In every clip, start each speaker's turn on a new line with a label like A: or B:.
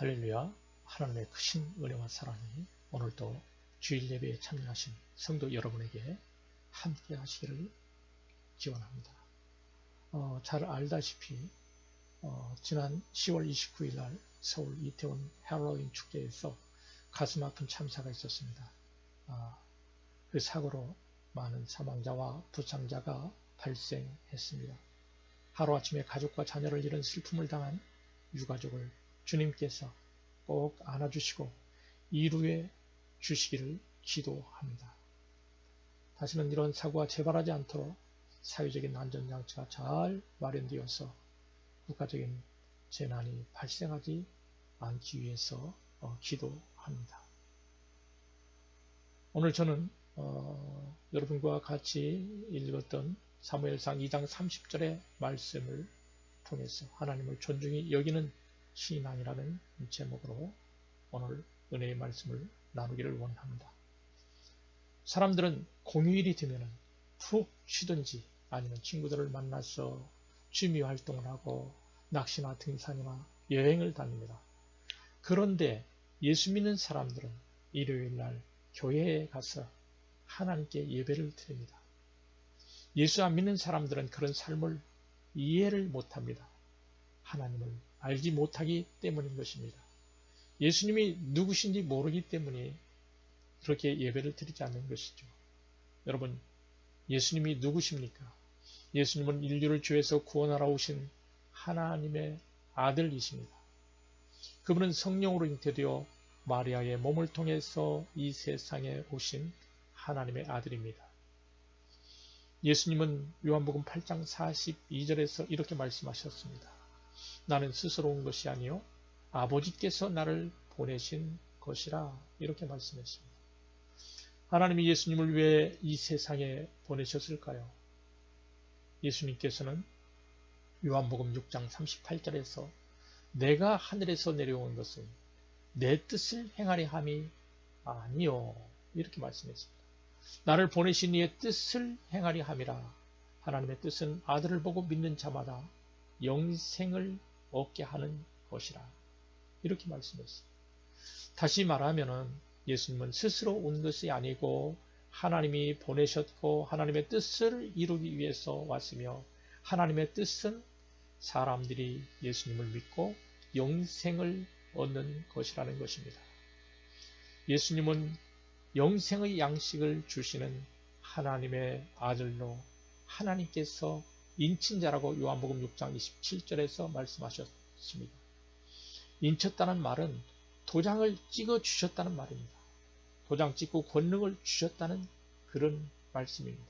A: 할렐루야. 하나님의 크신 은혜와 사랑이 오늘도 주일 예배에 참여하신 성도 여러분에게 함께 하시기를 기원합니다. 잘 알다시피 지난 10월 29일 날 서울 이태원 할로윈 축제에서 가슴 아픈 참사가 있었습니다. 그 사고로 많은 사망자와 부상자가 발생했습니다. 하루아침에 가족과 자녀를 잃은 슬픔을 당한 유가족을 주님께서 꼭 안아주시고 이루해 주시기를 기도합니다. 다시는 이런 사고가 재발하지 않도록 사회적인 안전장치가 잘 마련되어서 국가적인 재난이 발생하지 않기 위해서 기도합니다. 오늘 저는 여러분과 같이 읽었던 사무엘상 2장 30절의 말씀을 통해서 하나님을 존중히 여기는 신앙이라는 제목으로 오늘 은혜의 말씀을 나누기를 원합니다. 사람들은 공휴일이 되면 푹 쉬든지 아니면 친구들을 만나서 취미 활동을 하고 낚시나 등산이나 여행을 다닙니다. 그런데 예수 믿는 사람들은 일요일 날 교회에 가서 하나님께 예배를 드립니다. 예수 안 믿는 사람들은 그런 삶을 이해를 못합니다. 하나님을 알지 못하기 때문인 것입니다. 예수님이 누구신지 모르기 때문에 그렇게 예배를 드리지 않는 것이죠. 여러분, 예수님이 누구십니까? 예수님은 인류를 죄에서 구원하러 오신 하나님의 아들이십니다. 그분은 성령으로 잉태되어 마리아의 몸을 통해서 이 세상에 오신 하나님의 아들입니다. 예수님은 요한복음 8장 42절에서 이렇게 말씀하셨습니다. 나는 스스로 온 것이 아니요 아버지께서 나를 보내신 것이라 이렇게 말씀했습니다. 하나님이 예수님을 왜 이 세상에 보내셨을까요? 예수님께서는 요한복음 6장 38절에서 내가 하늘에서 내려온 것은 내 뜻을 행하려 함이 아니요 이렇게 말씀했습니다. 나를 보내신 이의 뜻을 행하려 함이라. 하나님의 뜻은 아들을 보고 믿는 자마다 영생을 얻게 하는 것이라. 이렇게 말씀했습니다. 다시 말하면 예수님은 스스로 온 것이 아니고 하나님이 보내셨고 하나님의 뜻을 이루기 위해서 왔으며 하나님의 뜻은 사람들이 예수님을 믿고 영생을 얻는 것이라는 것입니다. 예수님은 영생의 양식을 주시는 하나님의 아들로 하나님께서 인친자라고 요한복음 6장 27절에서 말씀하셨습니다. 인쳤다는 말은 도장을 찍어 주셨다는 말입니다. 도장 찍고 권능을 주셨다는 그런 말씀입니다.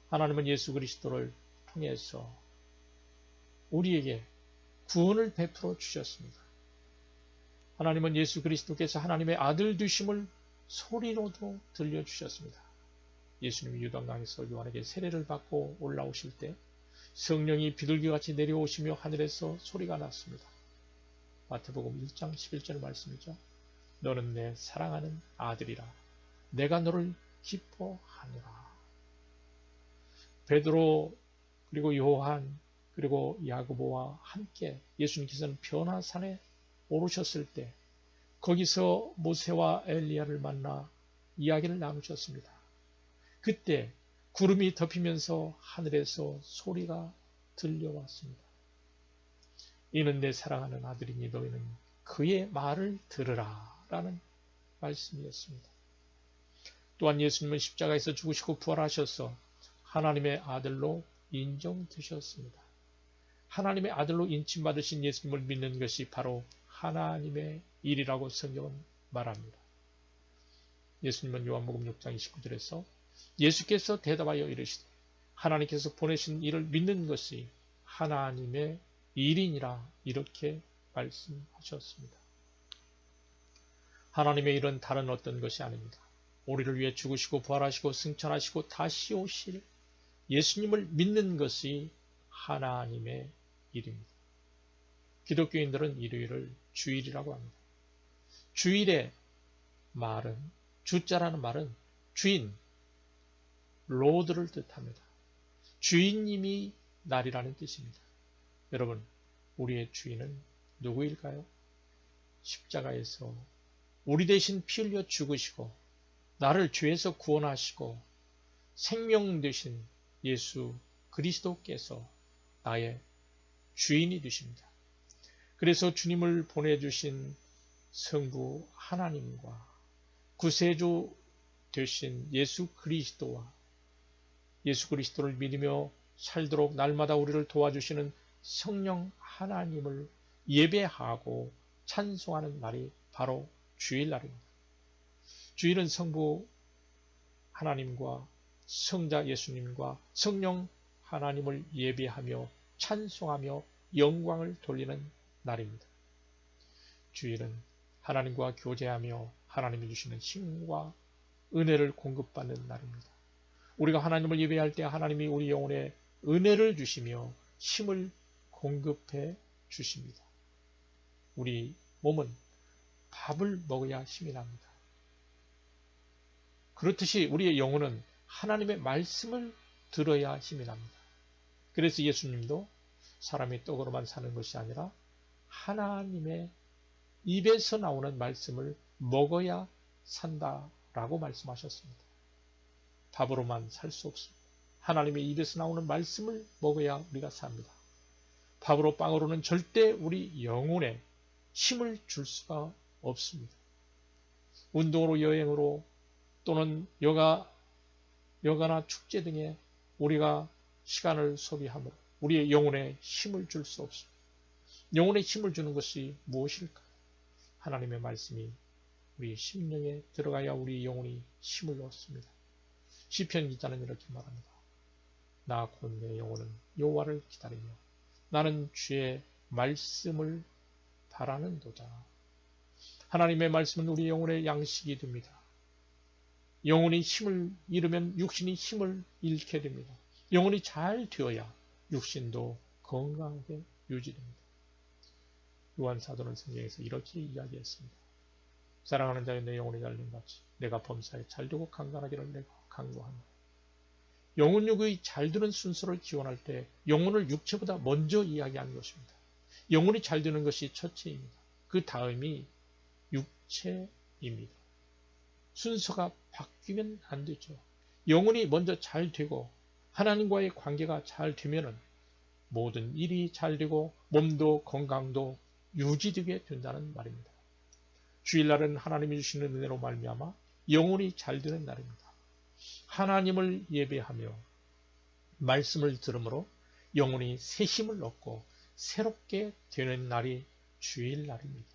A: 하나님은 예수 그리스도를 통해서 우리에게 구원을 베풀어 주셨습니다. 하나님은 예수 그리스도께서 하나님의 아들 되심을 소리로도 들려주셨습니다. 예수님이 요단강에서 요한에게 세례를 받고 올라오실 때 성령이 비둘기같이 내려오시며 하늘에서 소리가 났습니다. 마태복음 1장 11절 말씀이죠. 너는 내 사랑하는 아들이라. 내가 너를 기뻐하노라. 베드로 그리고 요한 그리고 야고보와 함께 예수님께서는 변화산에 오르셨을 때 거기서 모세와 엘리야를 만나 이야기를 나누셨습니다. 그때 구름이 덮이면서 하늘에서 소리가 들려왔습니다. 이는 내 사랑하는 아들이니 너희는 그의 말을 들으라 라는 말씀이었습니다. 또한 예수님은 십자가에서 죽으시고 부활하셔서 하나님의 아들로 인정되셨습니다. 하나님의 아들로 인침받으신 예수님을 믿는 것이 바로 하나님의 일이라고 성경은 말합니다. 예수님은 요한복음 6장 29절에서 예수께서 대답하여 이르시되 하나님께서 보내신 이를 믿는 것이 하나님의 일이니라 이렇게 말씀하셨습니다. 하나님의 일은 다른 어떤 것이 아닙니다. 우리를 위해 죽으시고 부활하시고 승천하시고 다시 오실 예수님을 믿는 것이 하나님의 일입니다. 기독교인들은 일요일을 주일이라고 합니다. 주일의 말은 주자라는 말은 주인, 로드를 뜻합니다. 주인님이 날이라는 뜻입니다. 여러분, 우리의 주인은 누구일까요? 십자가에서 우리 대신 피 흘려 죽으시고 나를 죄에서 구원하시고 생명 되신 예수 그리스도께서 나의 주인이 되십니다. 그래서 주님을 보내주신 성부 하나님과 구세주 되신 예수 그리스도와 예수 그리스도를 믿으며 살도록 날마다 우리를 도와주시는 성령 하나님을 예배하고 찬송하는 날이 바로 주일날입니다. 주일은 성부 하나님과 성자 예수님과 성령 하나님을 예배하며 찬송하며 영광을 돌리는 날입니다. 주일은 하나님과 교제하며 하나님이 주시는 힘과 은혜를 공급받는 날입니다. 우리가 하나님을 예배할 때 하나님이 우리 영혼에 은혜를 주시며 힘을 공급해 주십니다. 우리 몸은 밥을 먹어야 힘이 납니다. 그렇듯이 우리의 영혼은 하나님의 말씀을 들어야 힘이 납니다. 그래서 예수님도 사람이 떡으로만 사는 것이 아니라 하나님의 입에서 나오는 말씀을 먹어야 산다라고 말씀하셨습니다. 밥으로만 살 수 없습니다. 하나님의 입에서 나오는 말씀을 먹어야 우리가 삽니다. 밥으로 빵으로는 절대 우리 영혼에 힘을 줄 수가 없습니다. 운동으로 여행으로 또는 여가나 축제 등에 우리가 시간을 소비함으로 우리의 영혼에 힘을 줄 수 없습니다. 영혼에 힘을 주는 것이 무엇일까? 하나님의 말씀이 우리 심령에 들어가야 우리 영혼이 힘을 얻습니다. 시편 기자는 이렇게 말합니다. 나 곧 내 영혼은 여호와를 기다리며 나는 주의 말씀을 바라는도다. 하나님의 말씀은 우리 영혼의 양식이 됩니다. 영혼이 힘을 잃으면 육신이 힘을 잃게 됩니다. 영혼이 잘 되어야 육신도 건강하게 유지됩니다. 요한 사도는 성경에서 이렇게 이야기했습니다. 사랑하는 자여 내 영혼이 잘됨같이 내가 범사에 잘되고 강건하기를 내가 강구한다. 영혼육의 잘되는 순서를 기원할 때 영혼을 육체보다 먼저 이야기하는 것입니다. 영혼이 잘되는 것이 첫째입니다. 그 다음이 육체입니다. 순서가 바뀌면 안 되죠. 영혼이 먼저 잘 되고 하나님과의 관계가 잘 되면은 모든 일이 잘 되고 몸도 건강도 유지되게 된다는 말입니다. 주일날은 하나님이 주시는 은혜로 말미암아 영혼이 잘 되는 날입니다. 하나님을 예배하며 말씀을 들으므로 영혼이 새 힘을 얻고 새롭게 되는 날이 주일날입니다.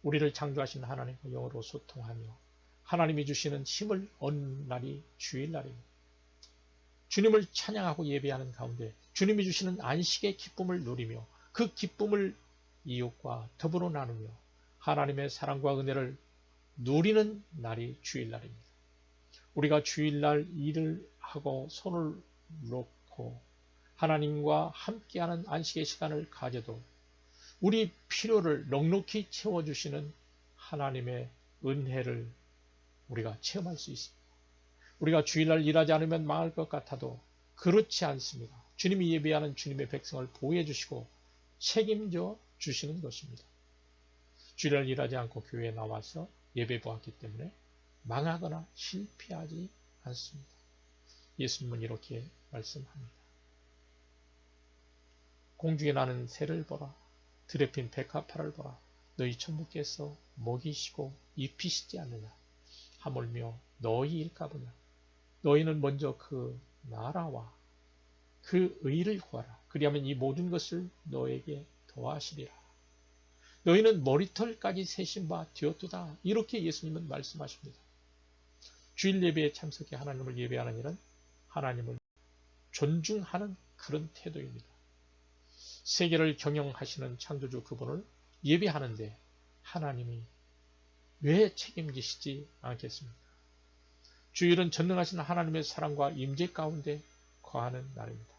A: 우리를 창조하신 하나님과 영으로 소통하며 하나님이 주시는 힘을 얻는 날이 주일날입니다. 주님을 찬양하고 예배하는 가운데 주님이 주시는 안식의 기쁨을 누리며 그 기쁨을 이웃과 더불어 나누며 하나님의 사랑과 은혜를 누리는 날이 주일날입니다. 우리가 주일날 일을 하고 손을 놓고 하나님과 함께하는 안식의 시간을 가져도 우리 필요를 넉넉히 채워주시는 하나님의 은혜를 우리가 체험할 수 있습니다. 우리가 주일날 일하지 않으면 망할 것 같아도 그렇지 않습니다. 주님이 예배하는 주님의 백성을 보호해 주시고 책임져 주시는 것입니다. 주일날 일하지 않고 교회에 나와서 예배 보았기 때문에 망하거나 실패하지 않습니다. 예수님은 이렇게 말씀합니다. 공중에 나는 새를 보라. 들에 핀 백합화를 보라. 너희 천부께서 먹이시고 입히시지 않느냐. 하물며 너희 일까보냐. 너희는 먼저 그 나라와 그 의를 구하라. 그리하면 이 모든 것을 너에게 더하시리라. 너희는 머리털까지 세신 바 되었도다. 이렇게 예수님은 말씀하십니다. 주일 예배에 참석해 하나님을 예배하는 일은 하나님을 존중하는 그런 태도입니다. 세계를 경영하시는 창조주 그분을 예배하는데 하나님이 왜 책임지시지 않겠습니까? 주일은 전능하신 하나님의 사랑과 임재 가운데 거하는 날입니다.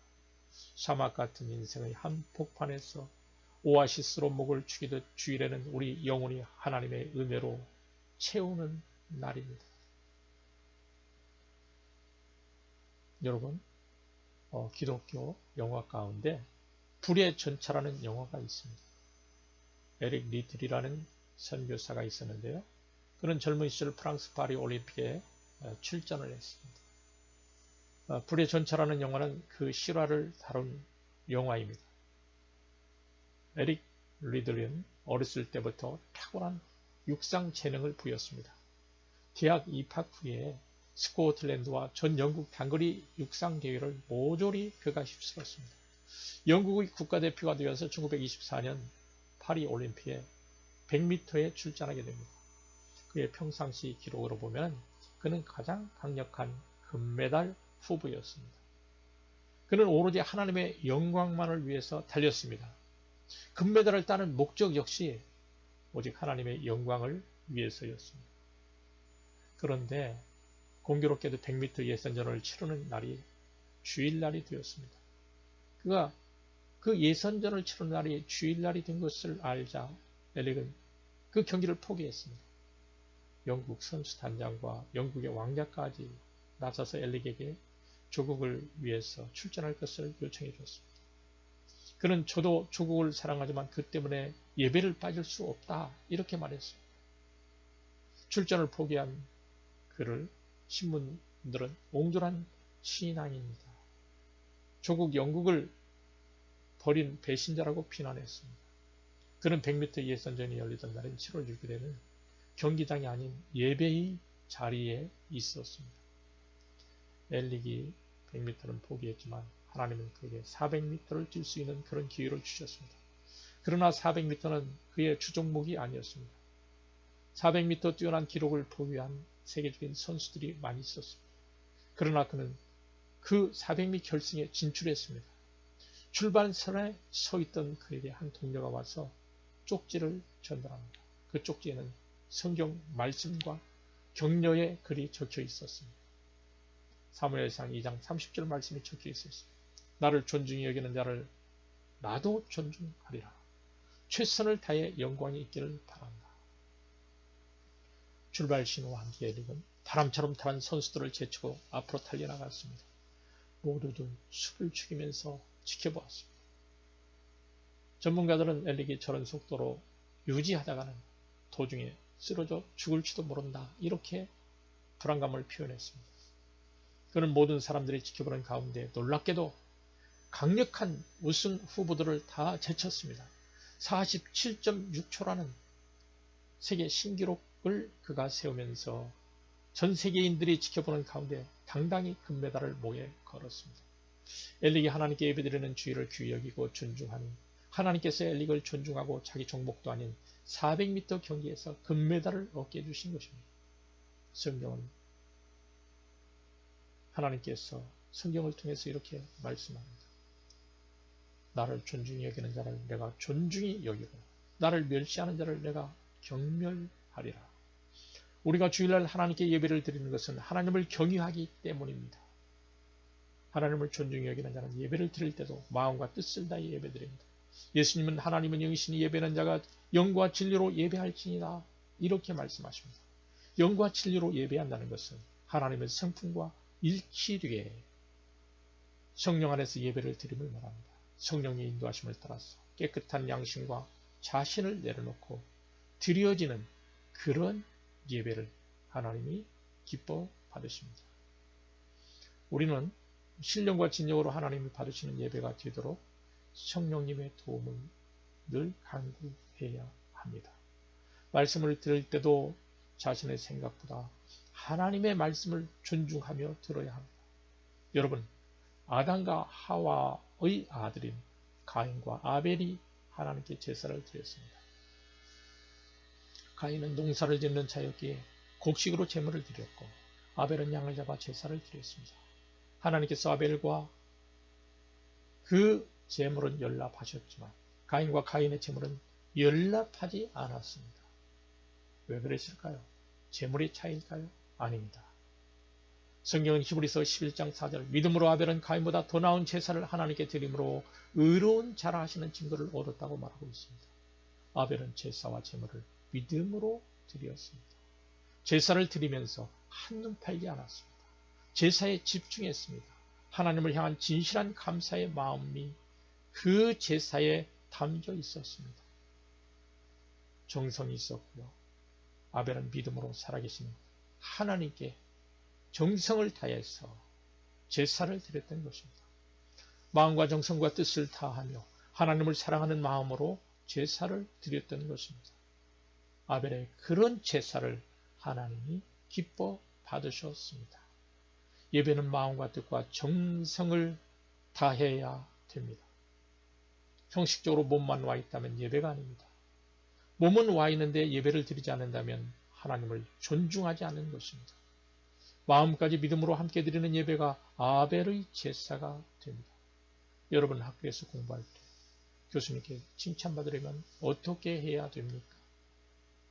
A: 사막 같은 인생의 한복판에서 오아시스로 목을 축이듯 주일에는 우리 영혼이 하나님의 은혜로 채우는 날입니다. 여러분, 기독교 영화 가운데 불의 전차라는 영화가 있습니다. 에릭 리틀이라는 선교사가 있었는데요. 그는 젊은 시절 프랑스 파리 올림픽에 출전을 했습니다. 불의 전차라는 영화는 그 실화를 다룬 영화입니다. 에릭 리들은 어렸을 때부터 탁월한 육상 재능을 부였습니다. 대학 입학 후에 스코틀랜드와 전 영국 단거리 육상 대회를 모조리 그가 휩쓸었습니다. 영국의 국가대표가 되어서 1924년 파리 올림픽에 100m에 출전하게 됩니다. 그의 평상시 기록으로 보면 그는 가장 강력한 금메달 후보였습니다. 그는 오로지 하나님의 영광만을 위해서 달렸습니다. 금메달을 따는 목적 역시 오직 하나님의 영광을 위해서였습니다. 그런데 공교롭게도 100m 예선전을 치르는 날이 주일날이 되었습니다. 그가 그 예선전을 치르는 날이 주일날이 된 것을 알자 엘릭은 그 경기를 포기했습니다. 영국 선수단장과 영국의 왕자까지 나서서 엘릭에게 조국을 위해서 출전할 것을 요청해 줬습니다. 그는 저도 조국을 사랑하지만 그 때문에 예배를 빠질 수 없다 이렇게 말했습니다. 출전을 포기한 그를 신문들은 옹졸한 신앙입니다. 조국 영국을 버린 배신자라고 비난했습니다. 그는 100m 예선전이 열리던 날인 7월 6일에는 경기장이 아닌 예배의 자리에 있었습니다. 엘릭이 100m는 포기했지만 하나님은 그에게 400m를 뛸 수 있는 그런 기회를 주셨습니다. 그러나 400m는 그의 주종목이 아니었습니다. 400m 뛰어난 기록을 보유한 세계적인 선수들이 많이 있었습니다. 그러나 그는 그 400m 결승에 진출했습니다. 출발선에 서 있던 그에게 한 동료가 와서 쪽지를 전달합니다. 그 쪽지에는 성경 말씀과 격려의 글이 적혀 있었습니다. 사무엘상 2장 30절 말씀이 적혀 있었습니다. 나를 존중히 여기는 자를 나도 존중하리라. 최선을 다해 영광이 있기를 바란다. 출발 신호와 함께 엘릭은 바람처럼 타는 선수들을 제치고 앞으로 달려나갔습니다. 모두들 숨을 죽이면서 지켜보았습니다. 전문가들은 엘릭이 저런 속도로 유지하다가는 도중에 쓰러져 죽을지도 모른다 이렇게 불안감을 표현했습니다. 그는 모든 사람들이 지켜보는 가운데 놀랍게도 강력한 우승 후보들을 다 제쳤습니다. 47.6초라는 세계 신기록을 그가 세우면서 전 세계인들이 지켜보는 가운데 당당히 금메달을 목에 걸었습니다. 엘릭이 하나님께 예배드리는 주의를 귀히 여기고 존중하니 하나님께서 엘릭을 존중하고 자기 종목도 아닌 400m 경기에서 금메달을 얻게 해주신 것입니다. 성경은 하나님께서 성경을 통해서 이렇게 말씀합니다. 나를 존중히 여기는 자를 내가 존중히 여기고 나를 멸시하는 자를 내가 경멸하리라. 우리가 주일날 하나님께 예배를 드리는 것은 하나님을 경유하기 때문입니다. 하나님을 존중히 여기는 자는 예배를 드릴 때도 마음과 뜻을 다해 예배드립니다. 예수님은 하나님은 영이시니 예배하는 자가 영과 진리로 예배할지니라 이렇게 말씀하십니다. 영과 진리로 예배한다는 것은 하나님의 성품과 일치되게 성령 안에서 예배를 드림을 말합니다. 성령의 인도하심을 따라서 깨끗한 양심과 자신을 내려놓고 드려지는 그런 예배를 하나님이 기뻐 받으십니다. 우리는 신령과 진정으로 하나님이 받으시는 예배가 되도록 성령님의 도움을 늘 간구해야 합니다. 말씀을 들을 때도 자신의 생각보다 하나님의 말씀을 존중하며 들어야 합니다. 여러분, 아담과 하와의 아들인 가인과 아벨이 하나님께 제사를 드렸습니다. 가인은 농사를 짓는 자였기에 곡식으로 제물을 드렸고 아벨은 양을 잡아 제사를 드렸습니다. 하나님께서 아벨과 그 제물은 연락하셨지만 가인과 가인의 제물은 연락하지 않았습니다. 왜 그랬을까요? 제물의 차이일까요? 아닙니다. 성경은 히브리서 11장 4절 믿음으로 아벨은 가인보다 더 나은 제사를 하나님께 드림으로 의로운 자라 하시는 증거를 얻었다고 말하고 있습니다. 아벨은 제사와 제물을 믿음으로 드렸습니다. 제사를 드리면서 한눈 팔지 않았습니다. 제사에 집중했습니다. 하나님을 향한 진실한 감사의 마음이 그 제사에 담겨 있었습니다. 정성이 있었고요. 아벨은 믿음으로 살아계신 하나님께 정성을 다해서 제사를 드렸던 것입니다. 마음과 정성과 뜻을 다하며 하나님을 사랑하는 마음으로 제사를 드렸던 것입니다. 아벨의 그런 제사를 하나님이 기뻐 받으셨습니다. 예배는 마음과 뜻과 정성을 다해야 됩니다. 형식적으로 몸만 와 있다면 예배가 아닙니다. 몸은 와 있는데 예배를 드리지 않는다면 하나님을 존중하지 않는 것입니다. 마음까지 믿음으로 함께 드리는 예배가 아벨의 제사가 됩니다. 여러분 학교에서 공부할 때 교수님께 칭찬받으려면 어떻게 해야 됩니까?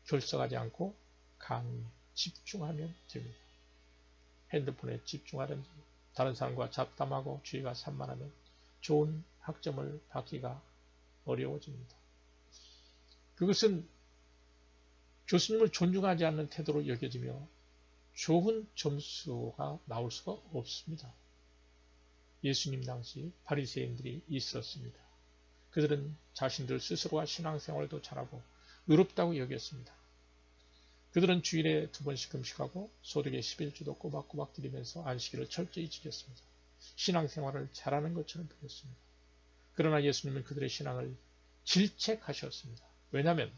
A: 결석하지 않고 강의에 집중하면 됩니다. 핸드폰에 집중하든지 다른 사람과 잡담하고 주의가 산만하면 좋은 학점을 받기가 어려워집니다. 그것은 교수님을 존중하지 않는 태도로 여겨지며 좋은 점수가 나올 수가 없습니다. 예수님 당시 바리새인들이 있었습니다. 그들은 자신들 스스로가 신앙생활도 잘하고 의롭다고 여겼습니다. 그들은 주일에 2번씩 금식하고 소득의 11주도 꼬박꼬박 드리면서 안식일을 철저히 지켰습니다. 신앙생활을 잘하는 것처럼 보였습니다. 그러나 예수님은 그들의 신앙을 질책하셨습니다. 왜냐하면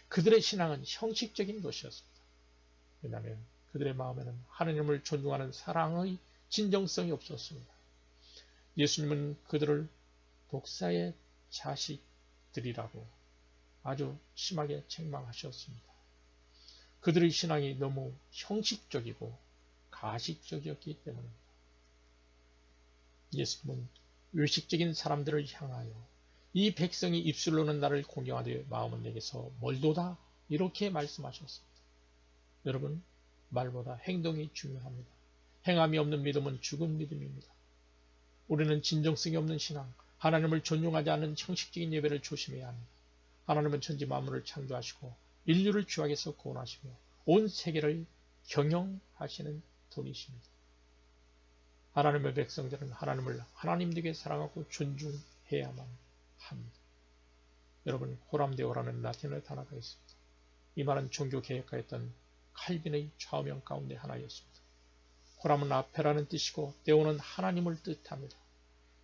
A: 그들의 신앙은 형식적인 것이었습니다. 왜냐하면 그들의 마음에는 하나님을 존중하는 사랑의 진정성이 없었습니다. 예수님은 그들을 독사의 자식들이라고 아주 심하게 책망하셨습니다. 그들의 신앙이 너무 형식적이고 가식적이었기 때문입니다. 예수님은 외식적인 사람들을 향하여 이 백성이 입술로는 나를 공경하되 마음은 내게서 멀도다 이렇게 말씀하셨습니다. 여러분, 말보다 행동이 중요합니다. 행함이 없는 믿음은 죽은 믿음입니다. 우리는 진정성이 없는 신앙, 하나님을 존중하지 않는 형식적인 예배를 조심해야 합니다. 하나님은 천지 만물을 창조하시고 인류를 죄악에서 구원하시며 온 세계를 경영하시는 분이십니다. 하나님의 백성들은 하나님을 하나님되게 사랑하고 존중해야만 합니다. 여러분, 호람데오라는 라틴어 단어가 있습니다. 이 말은 종교개혁가였던 칼빈의 좌우명 가운데 하나였습니다. 호람은 앞에라는 뜻이고 데오는 하나님을 뜻합니다.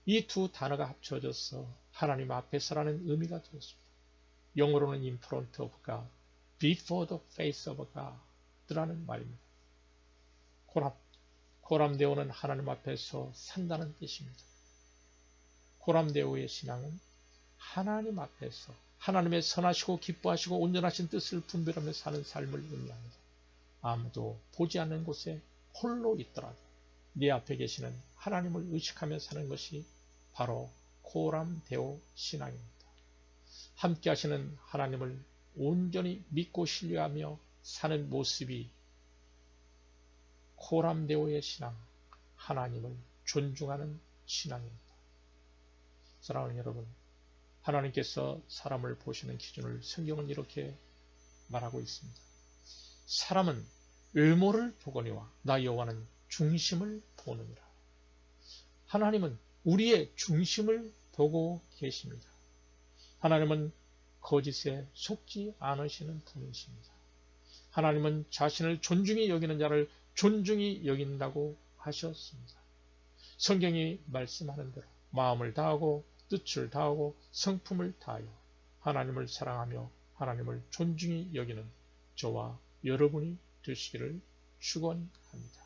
A: 이 두 단어가 합쳐져서 하나님 앞에서라는 의미가 되었습니다. 영어로는 in front of God, before the face of God라는 말입니다. 호람데오는 하나님 앞에서 산다는 뜻입니다. 호람데오의 신앙은 하나님 앞에서 하나님의 선하시고 기뻐하시고 온전하신 뜻을 분별하며 사는 삶을 의미합니다. 아무도 보지 않는 곳에 홀로 있더라도 네 앞에 계시는 하나님을 의식하며 사는 것이 바로 호람데오 신앙입니다. 함께 하시는 하나님을 온전히 믿고 신뢰하며 사는 모습이 호람데오의 신앙, 하나님을 존중하는 신앙입니다. 사랑하는 여러분, 하나님께서 사람을 보시는 기준을 성경은 이렇게 말하고 있습니다. 사람은 외모를 보거니와 나 여호와는 중심을 보느니라. 하나님은 우리의 중심을 보고 계십니다. 하나님은 거짓에 속지 않으시는 분이십니다. 하나님은 자신을 존중히 여기는 자를 존중히 여긴다고 하셨습니다. 성경이 말씀하는 대로 마음을 다하고 뜻을 다하고 성품을 다하여 하나님을 사랑하며 하나님을 존중히 여기는 저와 여러분이 되시기를 축원합니다.